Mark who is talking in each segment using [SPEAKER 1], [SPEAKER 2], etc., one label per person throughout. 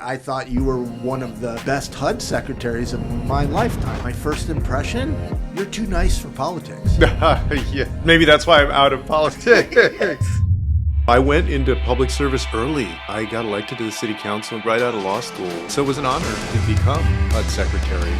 [SPEAKER 1] I thought you were one of the best HUD secretaries of my lifetime. My first impression, you're too nice for politics.
[SPEAKER 2] Yeah, maybe that's why I'm out of politics. I went into public service early. I got elected to the city council right out of law school. So it was an honor to become HUD Secretary.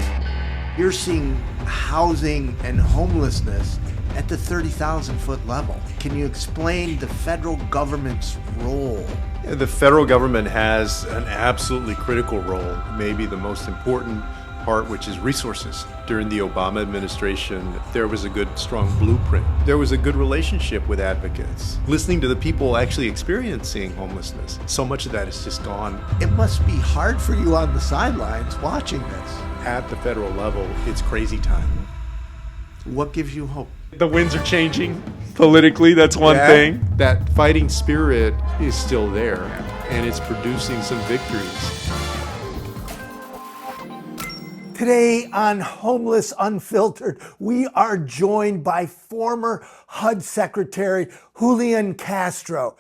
[SPEAKER 1] You're seeing housing and homelessness at the 30,000 foot level. Can you explain the federal government's role?
[SPEAKER 2] The federal government has an absolutely critical role, maybe the most important part, which is resources. During the Obama administration, there was a good, strong blueprint. There was a good relationship with advocates, listening to the people actually experiencing homelessness. So much of that is just gone.
[SPEAKER 1] It must be hard for you on the sidelines watching this.
[SPEAKER 2] At the federal level, it's crazy time.
[SPEAKER 1] What gives you hope?
[SPEAKER 2] The winds are changing politically, that's one thing. That fighting spirit is still there, and it's producing some victories.
[SPEAKER 1] Today on Homeless Unfiltered, we are joined by former HUD Secretary Julián Castro.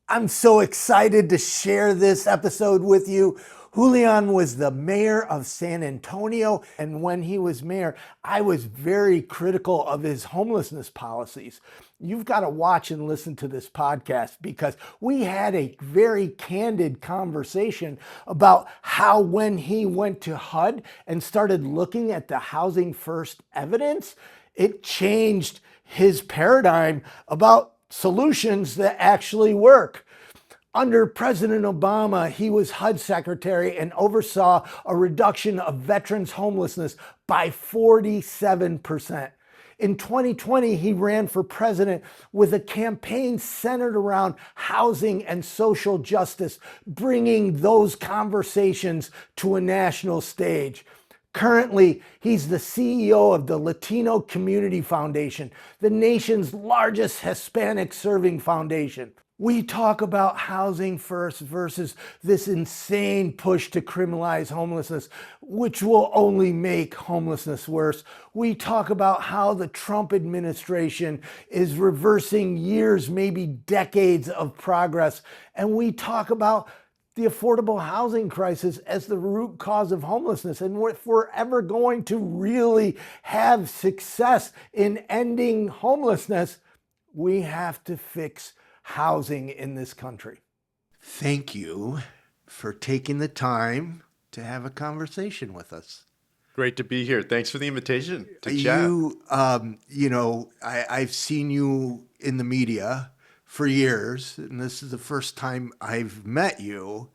[SPEAKER 1] I'm so excited to share this episode with you. Julián was the mayor of San Antonio, and when he was mayor, I was very critical of his homelessness policies. You've got to watch and listen to this podcast because we had a very candid conversation about how when he went to HUD and started looking at the housing first evidence, it changed his paradigm about solutions that actually work. Under President Obama, he was HUD Secretary and oversaw a reduction of veterans' homelessness by 47%. In 2020, he ran for president with a campaign centered around housing and social justice, bringing those conversations to a national stage. Currently, he's the CEO of the Latino Community Foundation, the nation's largest Hispanic-serving foundation. We talk about housing first versus this insane push to criminalize homelessness, which will only make homelessness worse. We talk about how the Trump administration is reversing years, maybe decades of progress. And we talk about the affordable housing crisis as the root cause of homelessness. And if we're ever going to really have success in ending homelessness, we have to fix housing in this country. Thank you for taking the time to have a conversation with us.
[SPEAKER 2] Great to be here. Thanks for the invitation to chat.
[SPEAKER 1] I've seen you in the media for years, and this is the first time I've met you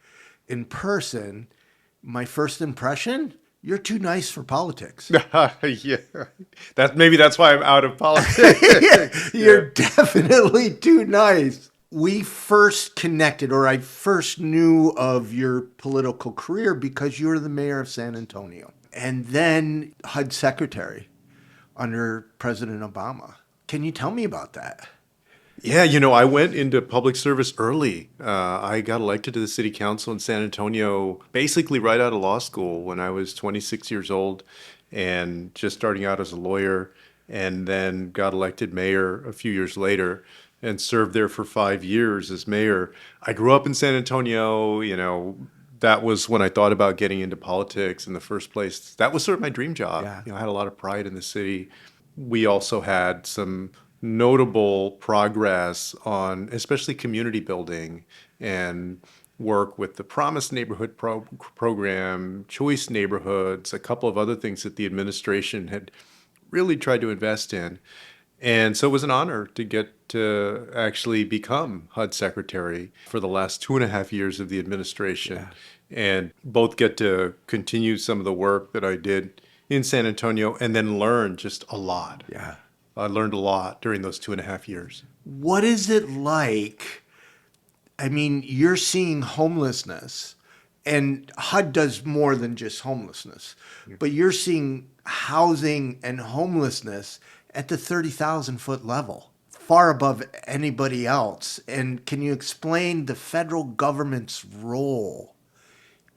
[SPEAKER 1] in person. My first impression, you're too nice for politics.
[SPEAKER 2] Yeah, maybe that's why I'm out of politics.
[SPEAKER 1] You're definitely too nice. We first connected, or I first knew of your political career because you were the mayor of San Antonio and then HUD Secretary under President Obama. Can you tell me about that?
[SPEAKER 2] Yeah, I went into public service early. I got elected to the city council in San Antonio basically right out of law school when I was 26 years old and just starting out as a lawyer, and then got elected mayor a few years later and served there for 5 years as mayor. I grew up in San Antonio, that was when I thought about getting into politics in the first place. That was sort of my dream job.
[SPEAKER 1] Yeah.
[SPEAKER 2] I had a lot of pride in the city. We also had some notable progress on especially community building and work with the Promise Neighborhood program, Choice Neighborhoods, a couple of other things that the administration had really tried to invest in. And so it was an honor to get to actually become HUD Secretary for the last 2.5 years of the administration, and both get to continue some of the work that I did in San Antonio and then learn just a lot.
[SPEAKER 1] Yeah.
[SPEAKER 2] I learned a lot during those 2.5 years.
[SPEAKER 1] What is it like? I mean, you're seeing homelessness, and HUD does more than just homelessness, but you're seeing housing and homelessness at the 30,000 foot level, far above anybody else. And can you explain the federal government's role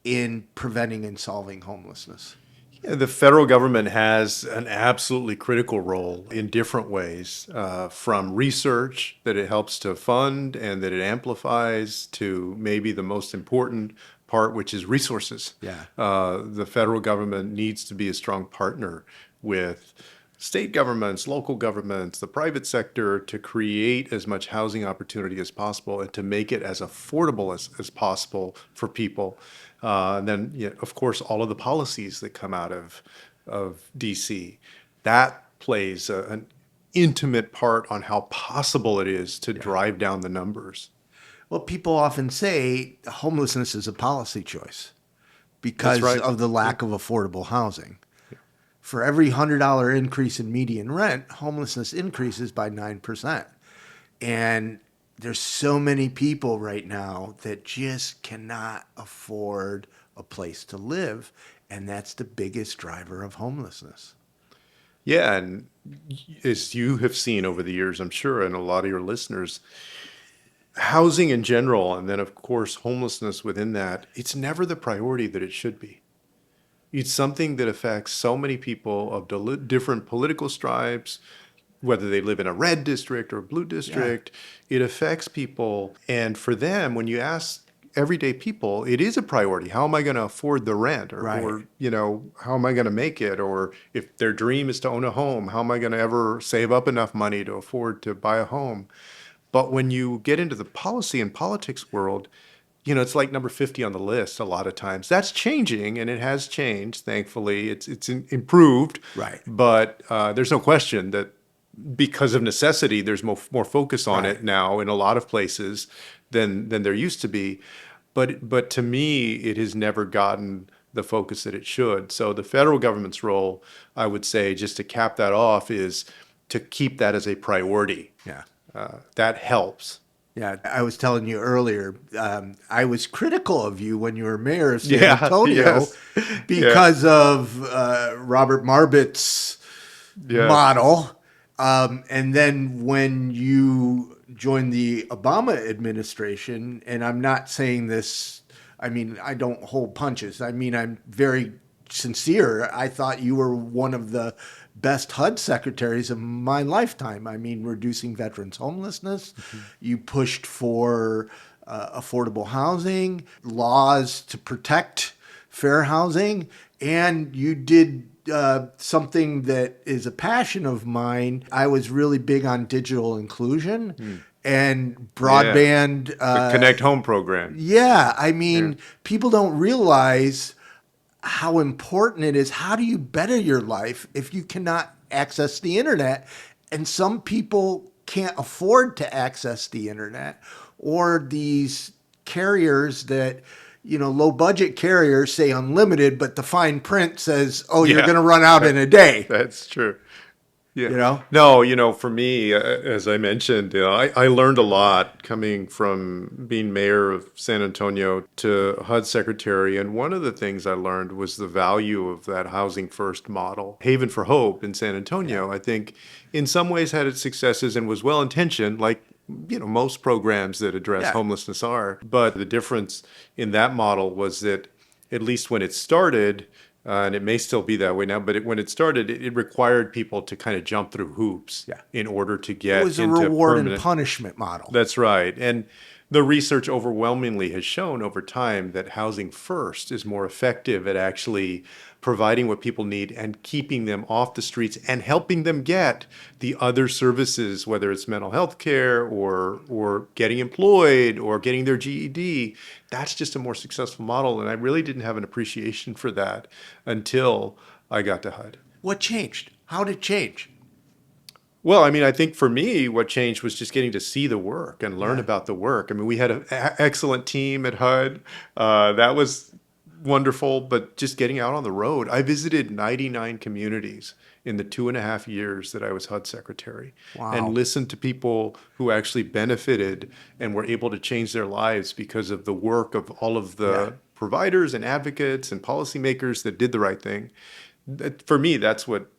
[SPEAKER 1] in preventing and solving homelessness?
[SPEAKER 2] The federal government has an absolutely critical role in different ways, from research that it helps to fund and that it amplifies to maybe the most important part, which is resources.
[SPEAKER 1] Yeah.
[SPEAKER 2] The federal government needs to be a strong partner with state governments, local governments, the private sector to create as much housing opportunity as possible and to make it as affordable as possible for people. And then, of course, all of the policies that come out of DC, that plays an intimate part on how possible it is to drive down the numbers.
[SPEAKER 1] Well, people often say homelessness is a policy choice because
[SPEAKER 2] That's right.
[SPEAKER 1] of the lack of affordable housing. For every $100 increase in median rent, homelessness increases by 9%. And there's so many people right now that just cannot afford a place to live. And that's the biggest driver of homelessness.
[SPEAKER 2] Yeah, and as you have seen over the years, I'm sure, and a lot of your listeners, housing in general, and then of course homelessness within that, it's never the priority that it should be. It's something that affects so many people of different political stripes, whether they live in a red district or a blue district. It affects people. And for them, when you ask everyday people, it is a priority. How am I going to afford the rent? Or,
[SPEAKER 1] Right.
[SPEAKER 2] or, how am I going to make it? Or if their dream is to own a home, how am I going to ever save up enough money to afford to buy a home? But when you get into the policy and politics world, it's like number 50 on the list a lot of times. That's changing, and it has changed, thankfully. It's improved.
[SPEAKER 1] Right.
[SPEAKER 2] But there's no question that because of necessity, there's more focus on it now in a lot of places than there used to be. But to me, it has never gotten the focus that it should. So the federal government's role, I would say, just to cap that off, is to keep that as a priority.
[SPEAKER 1] Yeah.
[SPEAKER 2] That helps.
[SPEAKER 1] Yeah, I was telling you earlier, I was critical of you when you were mayor of San
[SPEAKER 2] Yeah,
[SPEAKER 1] Antonio
[SPEAKER 2] yes.
[SPEAKER 1] because of Robert Marbut's
[SPEAKER 2] Yes.
[SPEAKER 1] model. And then when you joined the Obama administration, and I'm not saying this, I mean, I don't hold punches. I mean, I'm very sincere. I thought you were one of the best HUD secretaries of my lifetime. I mean, reducing veterans' homelessness. Mm-hmm. You pushed for affordable housing, laws to protect fair housing, and you did something that is a passion of mine. I was really big on digital inclusion and broadband.
[SPEAKER 2] The ConnectHome program.
[SPEAKER 1] Yeah, I mean, people don't realize how important it is. How do you better your life if you cannot access the internet? And some people can't afford to access the internet, or these carriers that, low budget carriers say unlimited, but the fine print says, you're going to run out in a day.
[SPEAKER 2] That's true. Yeah.
[SPEAKER 1] No,
[SPEAKER 2] for me, as I mentioned, I learned a lot coming from being mayor of San Antonio to HUD Secretary. And one of the things I learned was the value of that housing first model. Haven for Hope in San Antonio, I think in some ways had its successes and was well intentioned, like most programs that address homelessness are. But the difference in that model was that at least when it started, and it may still be that way now, but when it started, it required people to kind of jump through hoops in order to get into
[SPEAKER 1] it was a reward
[SPEAKER 2] permanent
[SPEAKER 1] and punishment model.
[SPEAKER 2] That's right. And the research overwhelmingly has shown over time that housing first is more effective at actually providing what people need and keeping them off the streets and helping them get the other services, whether it's mental health care or getting employed or getting their GED. That's just a more successful model. And I really didn't have an appreciation for that until I got to HUD.
[SPEAKER 1] What changed? How did it change?
[SPEAKER 2] Well, I mean, I think for me, what changed was just getting to see the work and learn about the work. I mean, we had an excellent team at HUD. That was wonderful, but just getting out on the road. I visited 99 communities in the 2.5 years that I was HUD secretary.
[SPEAKER 1] Wow.
[SPEAKER 2] And listened to people who actually benefited and were able to change their lives because of the work of all of the providers and advocates and policymakers that did the right thing. For me, that's what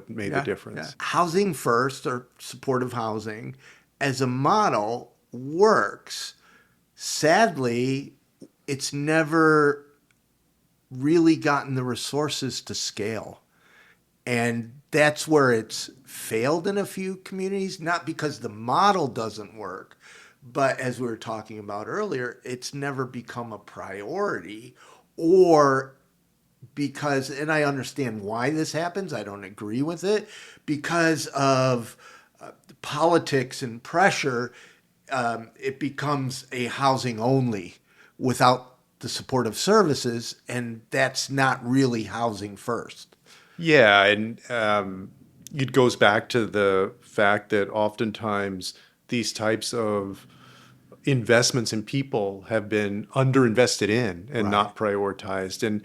[SPEAKER 2] made the difference.
[SPEAKER 1] Housing first, or supportive housing, as a model works. Sadly, it's never really gotten the resources to scale. And that's where it's failed in a few communities, not because the model doesn't work, But as we were talking about earlier, it's never become a priority, or because, and I understand why this happens, I don't agree with it, because of politics and pressure, it becomes a housing only without the supportive services, and that's not really housing first.
[SPEAKER 2] Yeah, and it goes back to the fact that oftentimes these types of investments in people have been underinvested in and
[SPEAKER 1] Right.
[SPEAKER 2] not prioritized. And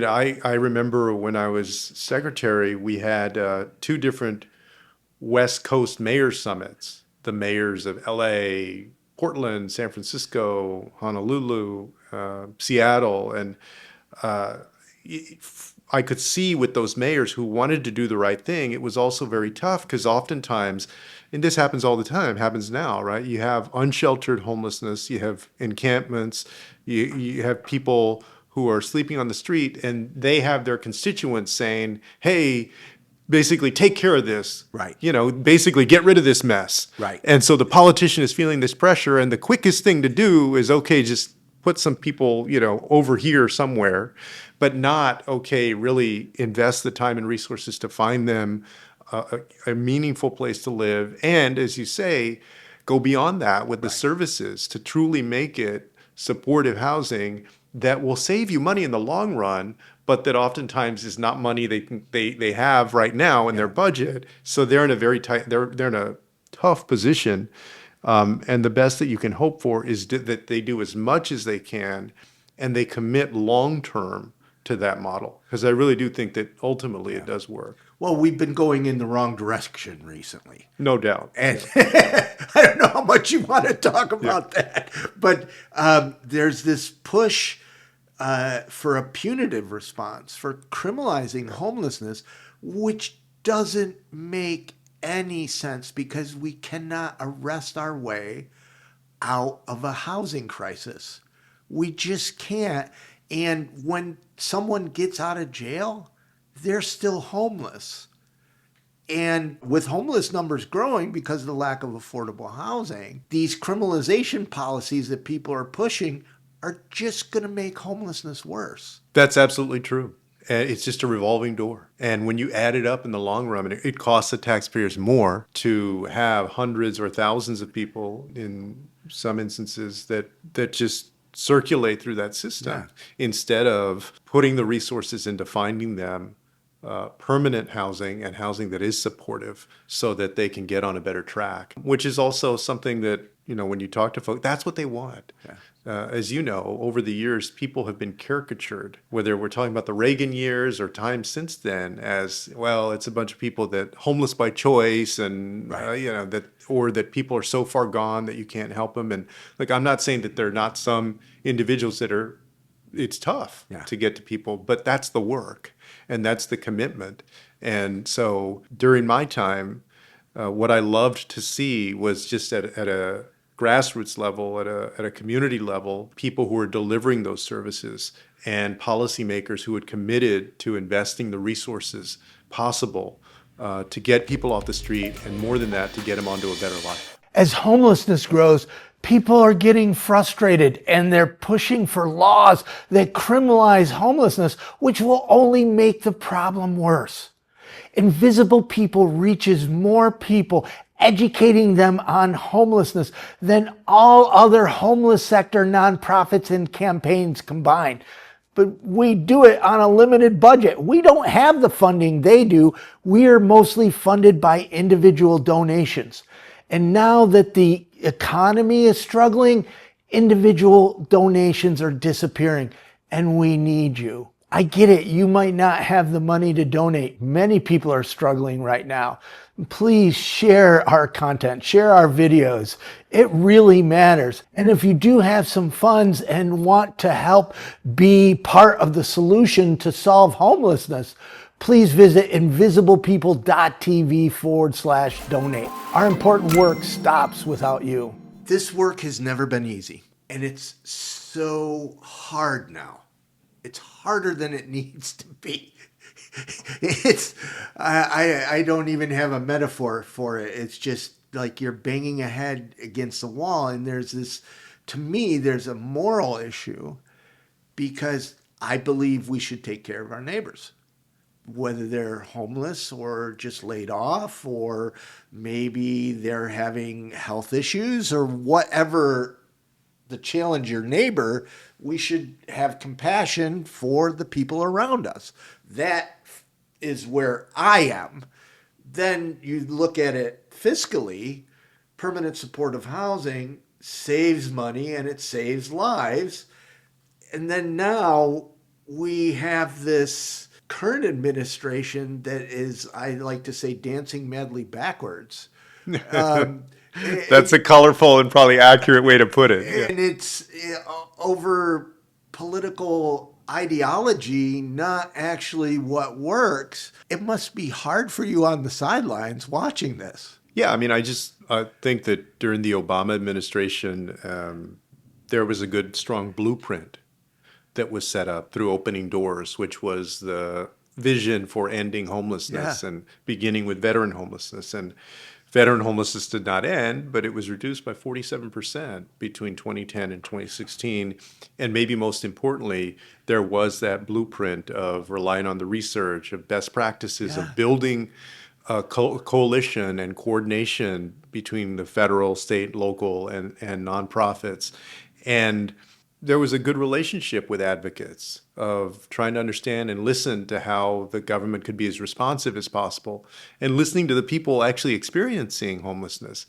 [SPEAKER 2] I remember when I was secretary, we had two different West Coast mayor summits. The mayors of LA, Portland, San Francisco, Honolulu, Seattle, and I could see with those mayors who wanted to do the right thing, it was also very tough because oftentimes, and this happens all the time, happens now, right? You have unsheltered homelessness, you have encampments, you have people who are sleeping on the street, and they have their constituents saying, hey, basically take care of this.
[SPEAKER 1] Right.
[SPEAKER 2] Basically get rid of this mess.
[SPEAKER 1] Right.
[SPEAKER 2] And so the politician is feeling this pressure, and the quickest thing to do is, okay, just put some people, over here somewhere, but not, okay, really invest the time and resources to find them a meaningful place to live. And as you say, go beyond that with the services to truly make it supportive housing that will save you money in the long run, but that oftentimes is not money they have right now in their budget. So they're in a very tight, they're in a tough position. And the best that you can hope for is that they do as much as they can and they commit long term to that model. Because I really do think that ultimately it does work.
[SPEAKER 1] Well, we've been going in the wrong direction recently.
[SPEAKER 2] No doubt.
[SPEAKER 1] And I don't know how much you want to talk about that, but there's this push for a punitive response, for criminalizing homelessness, which doesn't make any sense because we cannot arrest our way out of a housing crisis. We just can't. And when someone gets out of jail, they're still homeless. And with homeless numbers growing because of the lack of affordable housing, these criminalization policies that people are pushing are just going to make homelessness worse.
[SPEAKER 2] That's absolutely true. And it's just a revolving door. And when you add it up in the long run, it costs the taxpayers more to have hundreds or thousands of people in some instances that just circulate through that system instead of putting the resources into finding them permanent housing and housing that is supportive so that they can get on a better track, which is also something that, when you talk to folks, that's what they want. As you know, over the years, people have been caricatured, whether we're talking about the Reagan years or time since then, as, well, it's a bunch of people that homeless by choice and, that people are so far gone that you can't help them. And I'm not saying that there are not some individuals it's tough to get to people, but that's the work and that's the commitment. And so during my time, what I loved to see was just at a grassroots level, at a community level, people who were delivering those services and policymakers who had committed to investing the resources possible to get people off the street, and more than that, to get them onto a better life.
[SPEAKER 1] As homelessness grows, people are getting frustrated and they're pushing for laws that criminalize homelessness, which will only make the problem worse. Invisible People reaches more people, educating them on homelessness than all other homeless sector nonprofits and campaigns combined. But we do it on a limited budget. We don't have the funding they do. We are mostly funded by individual donations. And now that the economy is struggling, individual donations are disappearing, and we need you. I get it. You might not have the money to donate. Many people are struggling right now. Please share our content, share our videos. It really matters. And if you do have some funds and want to help be part of the solution to solve homelessness, please visit invisiblepeople.tv/donate. Our important work stops without you. This work has never been easy, and it's so hard now. It's harder than it needs to be. I don't even have a metaphor for it. It's just like you're banging a head against the wall. And to me, there's a moral issue because I believe we should take care of our neighbors, whether they're homeless or just laid off, or maybe they're having health issues or whatever the challenge your neighbor, we should have compassion for the people around us. That is where I am. Then you look at it fiscally, permanent supportive housing saves money and it saves lives. And then now we have this current administration that is, I like to say, dancing madly backwards.
[SPEAKER 2] That's a colorful and probably accurate way to put it. Yeah.
[SPEAKER 1] And it's over political ideology, not actually what works. It must be hard for you on the sidelines watching this.
[SPEAKER 2] Yeah, I mean, I think that during the Obama administration, there was a good, strong blueprint that was set up through Opening Doors, which was the vision for ending homelessness and beginning with veteran homelessness. And veteran homelessness did not end, but it was reduced by 47% between 2010 and 2016. And maybe most importantly, there was that blueprint of relying on the research, of best practices, of building a coalition and coordination between the federal, state, local, and nonprofits. And there was a good relationship with advocates of trying to understand and listen to how the government could be as responsive as possible and listening to the people actually experiencing homelessness.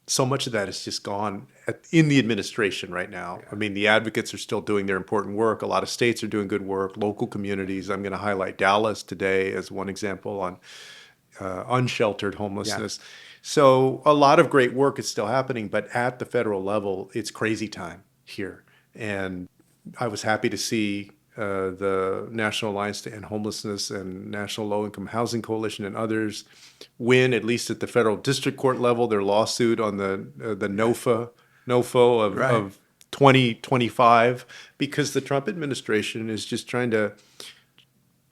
[SPEAKER 2] So much of that is just gone in the administration right now. I mean, the advocates are still doing their important work. A lot of states are doing good work, local communities. I'm going to highlight Dallas today as one example on unsheltered homelessness. So a lot of great work is still happening, but at the federal level, it's crazy time here. And I was happy to see the National Alliance to End Homelessness and National Low Income Housing Coalition and others win, at least at the federal district court level, their lawsuit on the NOFO of 2025, because the Trump administration is just trying to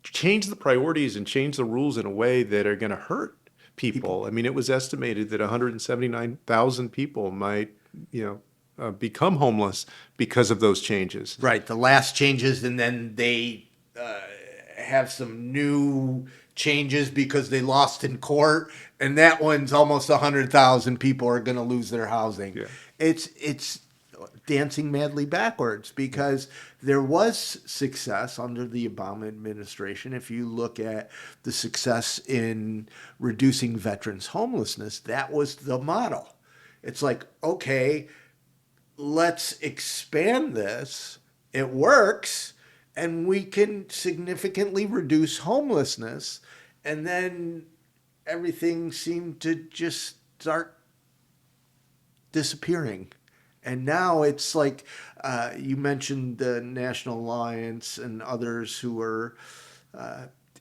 [SPEAKER 2] change the priorities and change the rules in a way that are going to hurt people. I mean, it was estimated that 179,000 people might, become homeless because of those changes.
[SPEAKER 1] Right, the last changes, and then they have some new changes because they lost in court, and that one's almost 100,000 people are going to lose their housing. Yeah. It's dancing madly backwards because there was success under the Obama administration. If you look at the success in reducing veterans' homelessness, that was the model. It's like, okay, let's expand this. It works, and we can significantly reduce homelessness. And then everything seemed to just start disappearing. And now it's like you mentioned the National Alliance and others who were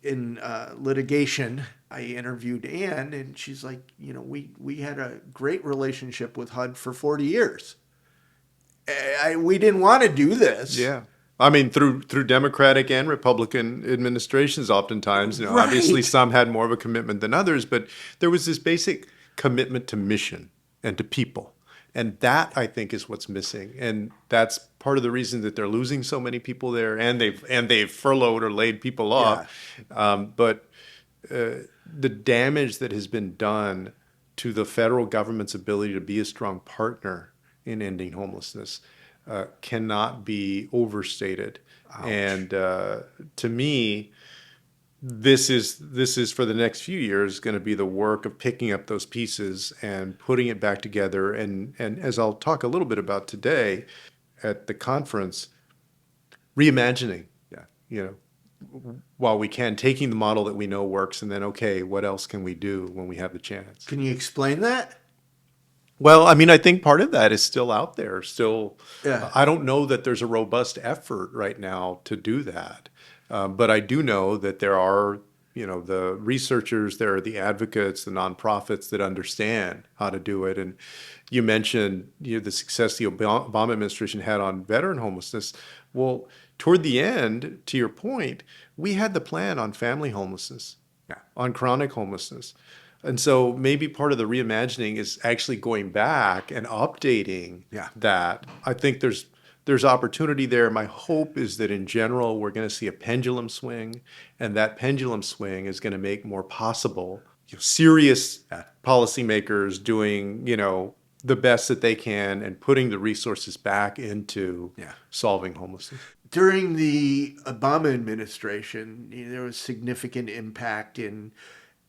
[SPEAKER 1] in litigation. I interviewed Ann, and she's like, we had a great relationship with HUD for 40 years. We didn't want to do this.
[SPEAKER 2] Yeah. I mean, through Democratic and Republican administrations, oftentimes, obviously some had more of a commitment than others, but there was this basic commitment to mission and to people. And that, I think, is what's missing. And that's part of the reason that they're losing so many people there, and they've furloughed or laid people off. But the damage that has been done to the federal government's ability to be a strong partner in ending homelessness cannot be overstated. Ouch. And to me, this is for the next few years going to be the work of picking up those pieces and putting it back together. And as I'll talk a little bit about today at the conference, reimagining. While we can, taking the model that we know works, and then, okay, what else can we do when we have the chance?
[SPEAKER 1] Can you explain that?
[SPEAKER 2] Well, I mean, I think part of that is still out there. I don't know that there's a robust effort right now to do that. But I do know that there are, the researchers, there are the advocates, the nonprofits that understand how to do it. And you mentioned the success the Obama administration had on veteran homelessness. Well, toward the end, to your point, we had the plan on family homelessness, on chronic homelessness. And so maybe part of the reimagining is actually going back and updating
[SPEAKER 1] Yeah.
[SPEAKER 2] that. I think there's opportunity there. My hope is that in general we're going to see a pendulum swing, and that pendulum swing is going to make more possible serious policymakers doing, the best that they can and putting the resources back into solving homelessness.
[SPEAKER 1] During the Obama administration, there was significant impact in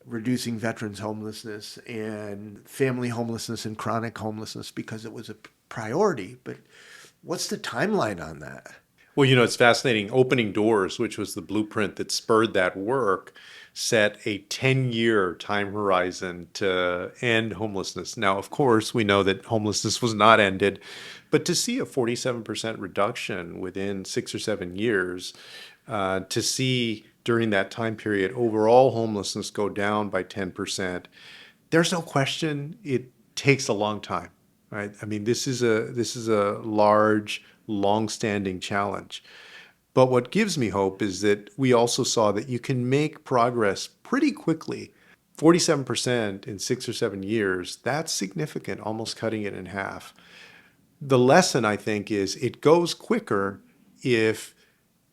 [SPEAKER 1] reducing veterans homelessness and family homelessness and chronic homelessness because it was a priority. But what's the timeline on that?
[SPEAKER 2] Well, it's fascinating. Opening Doors, which was the blueprint that spurred that work, set a 10-year time horizon to end homelessness. Now, of course, we know that homelessness was not ended, but to see a 47% reduction within 6 or 7 years, to see during that time period overall homelessness go down by 10%, there's no question it takes a long time, right? I mean, this is a large, long-standing challenge. But what gives me hope is that we also saw that you can make progress pretty quickly. 47% in 6 or 7 years, that's significant, almost cutting it in half. The lesson, I think, is it goes quicker if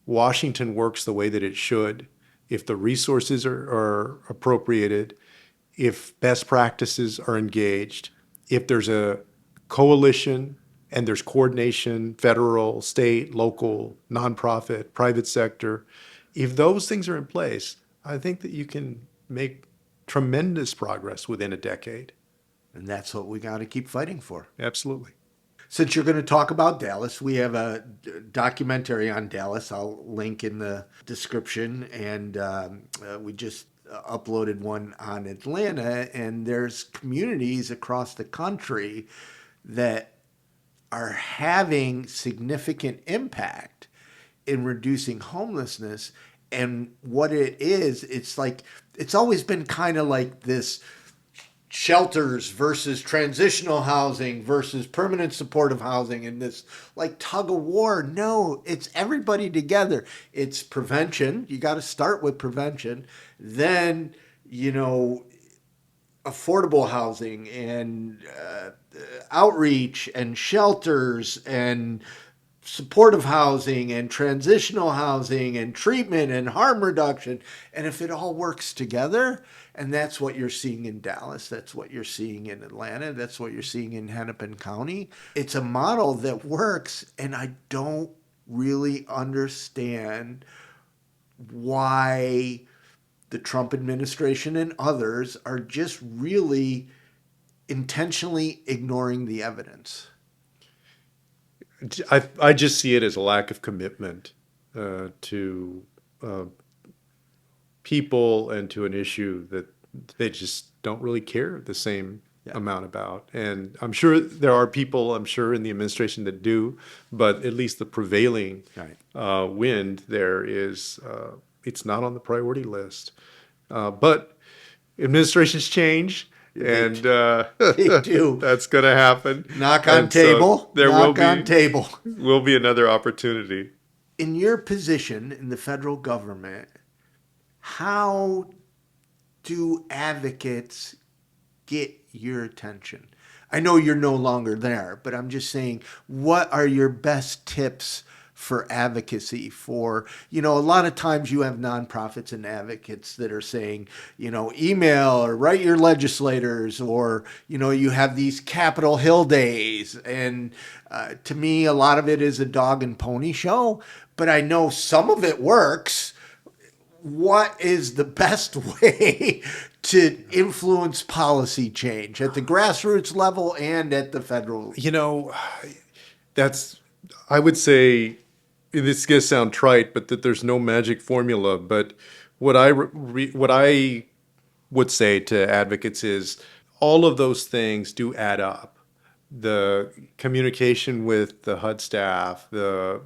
[SPEAKER 2] Washington works the way that it should, if the resources are appropriated, if best practices are engaged, if there's a coalition and there's coordination, federal, state, local, nonprofit, private sector, if those things are in place, I think that you can make tremendous progress within a decade.
[SPEAKER 1] And that's what we got to keep fighting for.
[SPEAKER 2] Absolutely.
[SPEAKER 1] Since you're going to talk about Dallas, we have a documentary on Dallas. I'll link in the description. And we just uploaded one on Atlanta. And there's communities across the country that are having significant impact in reducing homelessness. And what it is, it's always been kind of like this shelters versus transitional housing versus permanent supportive housing, and this like tug of war. No, it's everybody together. It's prevention. You got to start with prevention. Then, affordable housing and outreach and shelters and supportive housing and transitional housing and treatment and harm reduction. And if it all works together, and that's what you're seeing in Dallas, that's what you're seeing in Atlanta, that's what you're seeing in Hennepin County, it's a model that works. And I don't really understand why the Trump administration and others are just really intentionally ignoring the evidence.
[SPEAKER 2] I just see it as a lack of commitment to people and to an issue that they just don't really care the same amount about. And I'm sure there are people, in the administration that do, but at least the prevailing wind there is, it's not on the priority list. But administrations change. And
[SPEAKER 1] They do.
[SPEAKER 2] that's going to happen.
[SPEAKER 1] Knock on
[SPEAKER 2] And so
[SPEAKER 1] table.
[SPEAKER 2] there
[SPEAKER 1] Knock on table.
[SPEAKER 2] will be another opportunity.
[SPEAKER 1] In your position in the federal government, how do advocates get your attention? I know you're no longer there, but I'm just saying, what are your best tips for advocacy for, a lot of times you have nonprofits and advocates that are saying, email or write your legislators, or, you have these Capitol Hill days. And to me, a lot of it is a dog and pony show, but I know some of it works. What is the best way to influence policy change at the grassroots level and at the federal?
[SPEAKER 2] I would say, this is going to sound trite, but that there's no magic formula. But what I would say to advocates is all of those things do add up. The communication with the HUD staff, the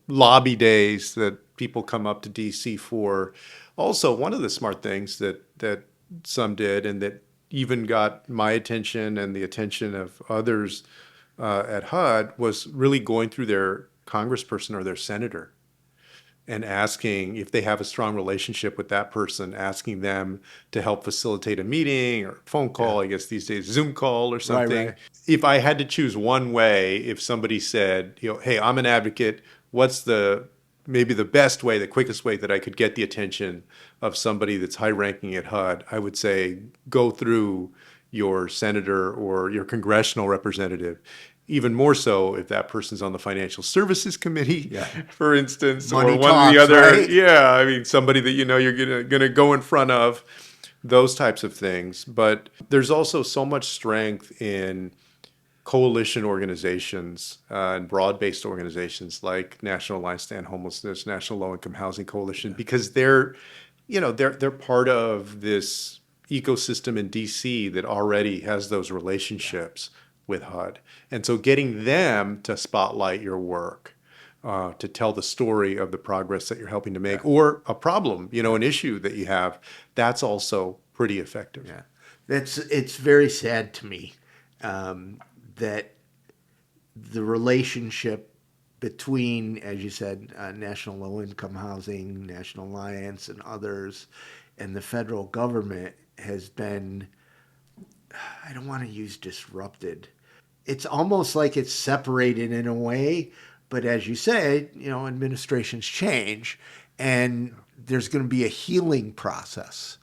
[SPEAKER 2] lobby days that people come up to DC for. Also, one of the smart things that some did, and that even got my attention and the attention of others at HUD, was really going through their congressperson or their senator and asking if they have a strong relationship with that person, asking them to help facilitate a meeting or phone call, I guess these days, Zoom call or something.
[SPEAKER 1] right.
[SPEAKER 2] If I had to choose one way, if somebody said, hey, I'm an advocate, what's maybe the best way, the quickest way that I could get the attention of somebody that's high ranking at HUD, I would say go through your senator or your congressional representative. Even more so if that person's on the Financial Services Committee, for instance,
[SPEAKER 1] Money
[SPEAKER 2] or one of the
[SPEAKER 1] talks,
[SPEAKER 2] other,
[SPEAKER 1] right?
[SPEAKER 2] I mean, somebody that you're gonna go in front of, those types of things. But there's also so much strength in coalition organizations and broad-based organizations like National Alliance to End Homelessness, National Low Income Housing Coalition, because they're part of this ecosystem in DC that already has those relationships with HUD. And so getting them to spotlight your work, to tell the story of the progress that you're helping to make, or a problem, an issue that you have, that's also pretty effective.
[SPEAKER 1] Yeah, it's very sad to me that the relationship between, as you said, National Low Income Housing, National Alliance, and others, and the federal government has been, I don't want to use disrupted. It's almost like it's separated in a way, but as you said, administrations change, and there's going to be a healing process.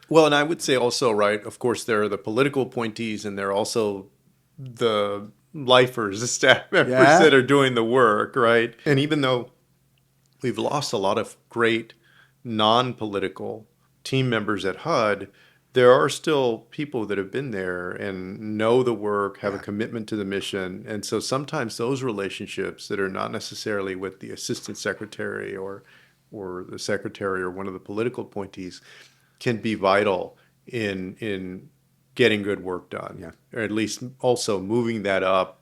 [SPEAKER 2] Well, and I would say also, right, of course, there are the political appointees and there are also the lifers, the staff members that are doing the work, right? And even though we've lost a lot of great non-political team members at HUD, there are still people that have been there and know the work, have a commitment to the mission. And so sometimes those relationships that are not necessarily with the assistant secretary or the secretary or one of the political appointees can be vital in getting good work done, or at least also moving that up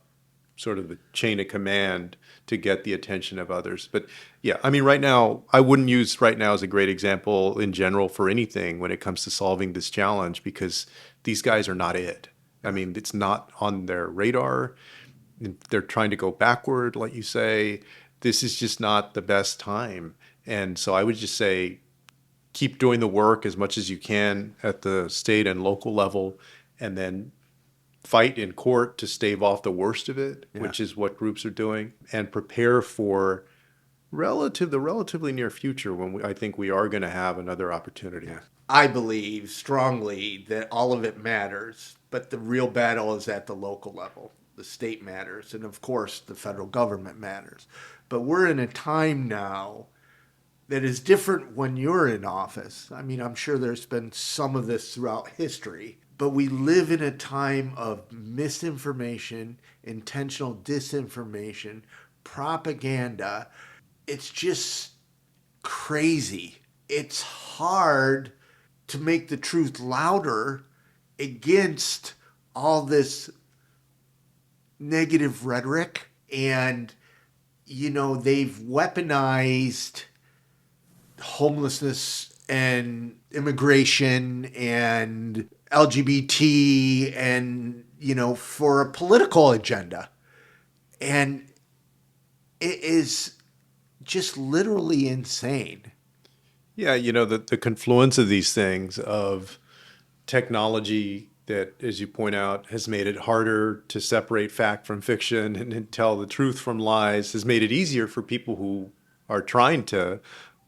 [SPEAKER 2] sort of the chain of command to get the attention of others. But yeah, I mean, right now, I wouldn't use right now as a great example in general for anything when it comes to solving this challenge, because these guys are not it. I mean, it's not on their radar. They're trying to go backward, like you say. This is just not the best time. And so I would just say, keep doing the work as much as you can at the state and local level, and then fight in court to stave off the worst of it, which is what groups are doing, and prepare for the relatively near future when I think we are going to have another opportunity.
[SPEAKER 1] I believe strongly that all of it matters, but the real battle is at the local level. The state matters, and of course, the federal government matters. But we're in a time now that is different when you're in office. I mean, I'm sure there's been some of this throughout history, but we live in a time of misinformation, intentional disinformation, propaganda. It's just crazy. It's hard to make the truth louder against all this negative rhetoric. And, they've weaponized homelessness and immigration and LGBT and, for a political agenda. And it is just literally insane.
[SPEAKER 2] Yeah, the confluence of these things, of technology that, as you point out, has made it harder to separate fact from fiction and tell the truth from lies, has made it easier for people who are trying to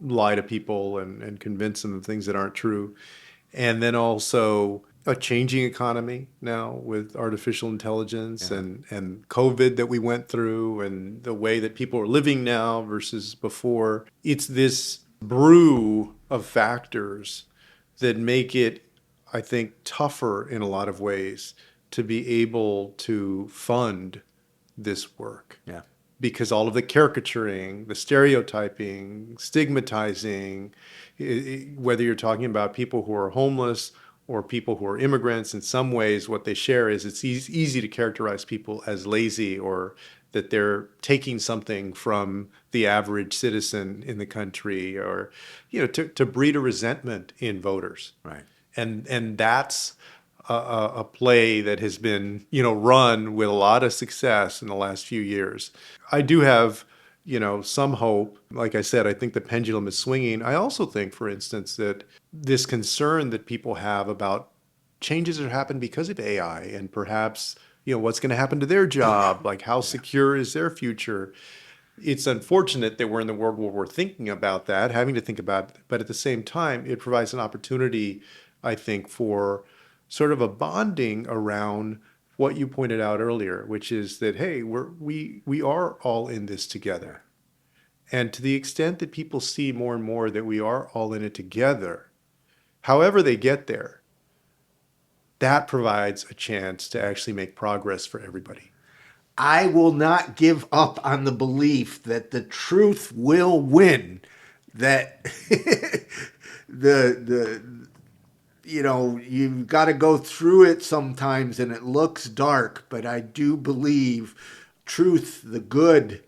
[SPEAKER 2] lie to people and convince them of things that aren't true. And then also a changing economy now with artificial intelligence and COVID that we went through, and the way that people are living now versus before. It's this brew of factors that make it, I think, tougher in a lot of ways to be able to fund this work. Because all of the caricaturing, the stereotyping, stigmatizing, whether you're talking about people who are homeless or people who are immigrants, in some ways what they share is it's easy to characterize people as lazy, or that they're taking something from the average citizen in the country, or to breed a resentment in voters.
[SPEAKER 1] Right.
[SPEAKER 2] And that's a play that has been run with a lot of success in the last few years. I do have some hope. Like I said, I think the pendulum is swinging. I also think, for instance, that this concern that people have about changes that happen because of AI and perhaps, what's going to happen to their job, like how secure is their future? It's unfortunate that we're in the world where we're thinking about that, having to think about it, but at the same time, it provides an opportunity, I think, for sort of a bonding around what you pointed out earlier, which is that, hey, we are all in this together. And to the extent that people see more and more that we are all in it together, however they get there, that provides a chance to actually make progress for everybody.
[SPEAKER 1] I will not give up on the belief that the truth will win. That the you've got to go through it sometimes and it looks dark, but I do believe truth, the good,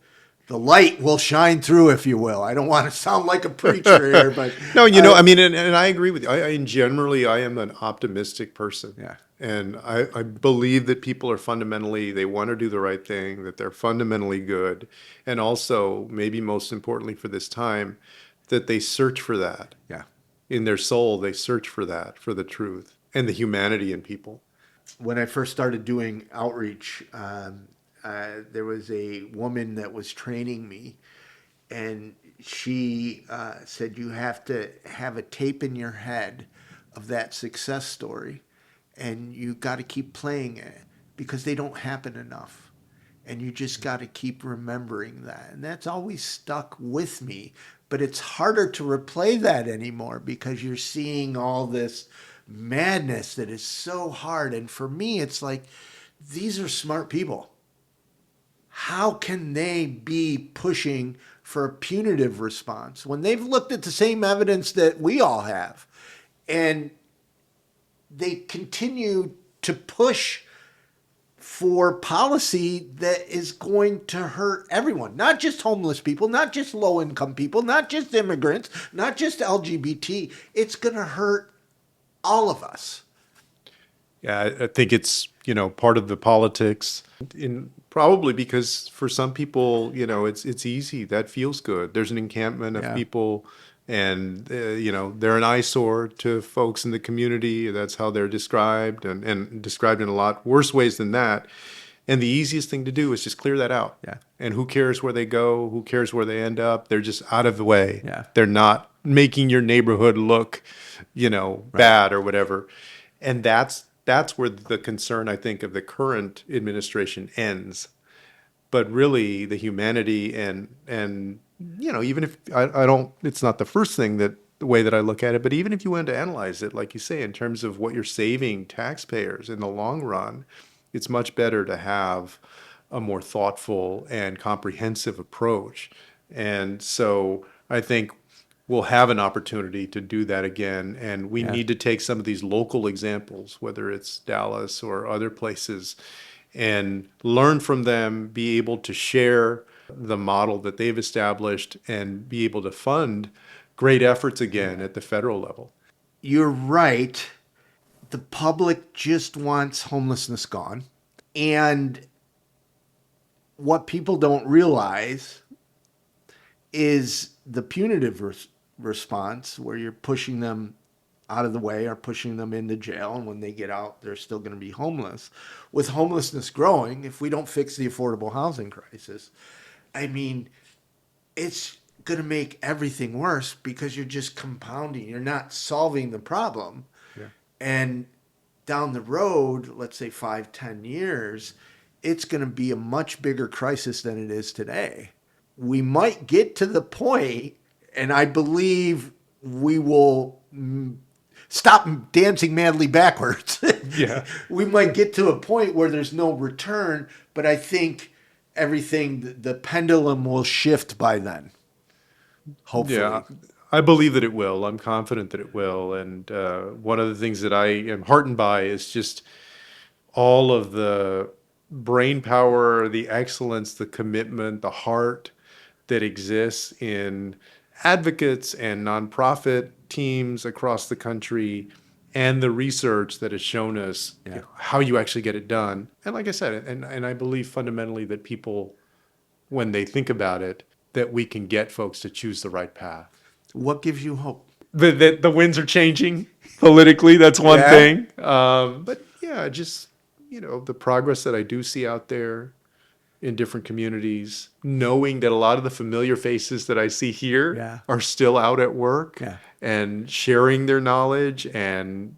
[SPEAKER 1] the light will shine through, if you will. I don't want to sound like a preacher here, but
[SPEAKER 2] No, I mean, and I agree with you. Generally, I am an optimistic person.
[SPEAKER 1] Yeah.
[SPEAKER 2] And I believe that people are fundamentally, they want to do the right thing, that they're fundamentally good. And also, maybe most importantly for this time, that they search for that.
[SPEAKER 1] Yeah.
[SPEAKER 2] In their soul, they search for that, for the truth and the humanity in people.
[SPEAKER 1] When I first started doing outreach, there was a woman that was training me, and she said, you have to have a tape in your head of that success story, and you got to keep playing it because they don't happen enough. And you just got to keep remembering that. And that's always stuck with me. But it's harder to replay that anymore because you're seeing all this madness that is so hard. And for me, it's like, these are smart people. How can they be pushing for a punitive response when they've looked at the same evidence that we all have? And they continue to push for policy that is going to hurt everyone, not just homeless people, not just low-income people, not just immigrants, not just LGBT. It's going to hurt all of us.
[SPEAKER 2] Yeah, I think it's, part of the politics, probably because for some people, it's easy. That feels good. There's an encampment of people, and they're an eyesore to folks in the community. That's how they're described, and described in a lot worse ways than that. And the easiest thing to do is just clear that out.
[SPEAKER 1] Yeah.
[SPEAKER 2] And who cares where they go? Who cares where they end up? They're just out of the way.
[SPEAKER 1] Yeah.
[SPEAKER 2] They're not making your neighborhood look, bad or whatever. And that's where the concern, I think, of the current administration ends. But really, the humanity and even if I don't, it's not the first thing that the way that I look at it, but even if you wanted to analyze it, like you say, in terms of what you're saving taxpayers in the long run, it's much better to have a more thoughtful and comprehensive approach. And so I think we'll have an opportunity to do that again. And we need to take some of these local examples, whether it's Dallas or other places, and learn from them, be able to share the model that they've established, and be able to fund great efforts again at the federal level.
[SPEAKER 1] You're right. The public just wants homelessness gone. And what people don't realize is the punitive response, where you're pushing them out of the way or pushing them into jail, and when they get out, they're still going to be homeless. With homelessness growing, if we don't fix the affordable housing crisis, I mean, it's going to make everything worse because you're just compounding. You're not solving the problem.
[SPEAKER 2] Yeah.
[SPEAKER 1] And down the road, let's say 5-10 years, it's going to be a much bigger crisis than it is today. We might get to the point, and I believe we will stop dancing madly backwards.
[SPEAKER 2] Yeah.
[SPEAKER 1] We might get to a point where there's no return, but I think everything, the pendulum will shift by then. Hopefully.
[SPEAKER 2] Yeah, I believe that it will. I'm confident that it will. And one of the things that I am heartened by is just all of the brain power, the excellence, the commitment, the heart that exists in advocates and nonprofit teams across the country, and the research that has shown us how you actually get it done. And like I said, and I believe fundamentally that people, when they think about it, that we can get folks to choose the right path.
[SPEAKER 1] What gives you hope?
[SPEAKER 2] The winds are changing politically. That's one thing. But yeah, just, the progress that I do see out there in different communities, knowing that a lot of the familiar faces that I see here are still out at work and sharing their knowledge and,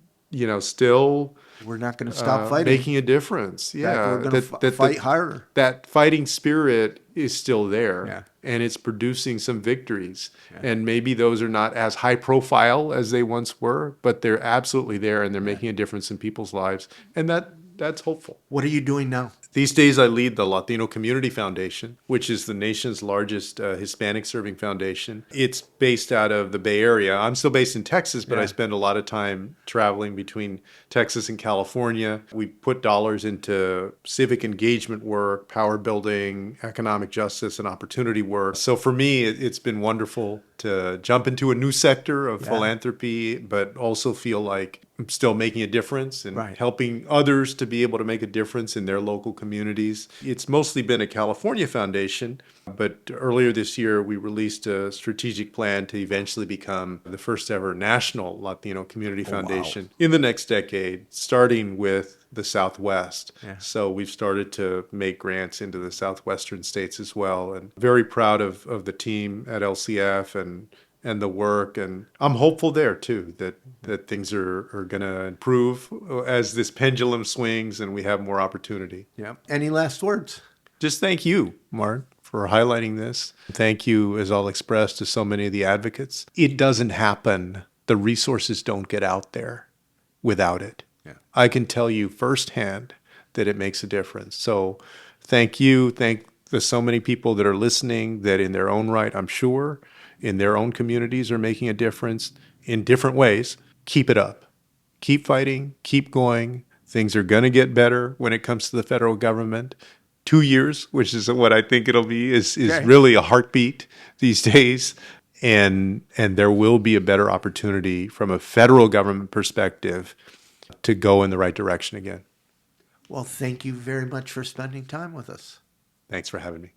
[SPEAKER 2] still
[SPEAKER 1] We're not going to stop fighting.
[SPEAKER 2] making a difference.
[SPEAKER 1] We're going to fight harder.
[SPEAKER 2] That fighting spirit is still there, and it's producing some victories. And maybe those are not as high profile as they once were, but they're absolutely there, and they're making a difference in people's lives. And that's hopeful.
[SPEAKER 1] What are you doing now?
[SPEAKER 2] These days, I lead the Latino Community Foundation, which is the nation's largest Hispanic-serving foundation. It's based out of the Bay Area. I'm still based in Texas, but I spend a lot of time traveling between Texas and California. We put dollars into civic engagement work, power building, economic justice, and opportunity work. So for me, it's been wonderful to jump into a new sector of philanthropy, but also feel like I'm still making a difference and helping others to be able to make a difference in their local communities. It's mostly been a California foundation, but earlier this year we released a strategic plan to eventually become the first ever national Latino Community Foundation in the next decade, starting with the Southwest. So we've started to make grants into the Southwestern states as well, and very proud of the team at LCF and the work. And I'm hopeful there too, that things are going to improve as this pendulum swings and we have more opportunity.
[SPEAKER 1] Any last words?
[SPEAKER 2] Just thank you, Martin, for highlighting this. Thank you, as I'll express, to so many of the advocates. It doesn't happen. The resources don't get out there without it. I can tell you firsthand that it makes a difference. So thank you. Thank the so many people that are listening that in their own right, I'm sure, in their own communities are making a difference in different ways. Keep it up. Keep fighting. Keep going. Things are going to get better when it comes to the federal government. 2 years, which is what I think it'll be, is really a heartbeat these days. And there will be a better opportunity from a federal government perspective to go in the right direction again.
[SPEAKER 1] Well, thank you very much for spending time with us.
[SPEAKER 2] Thanks for having me.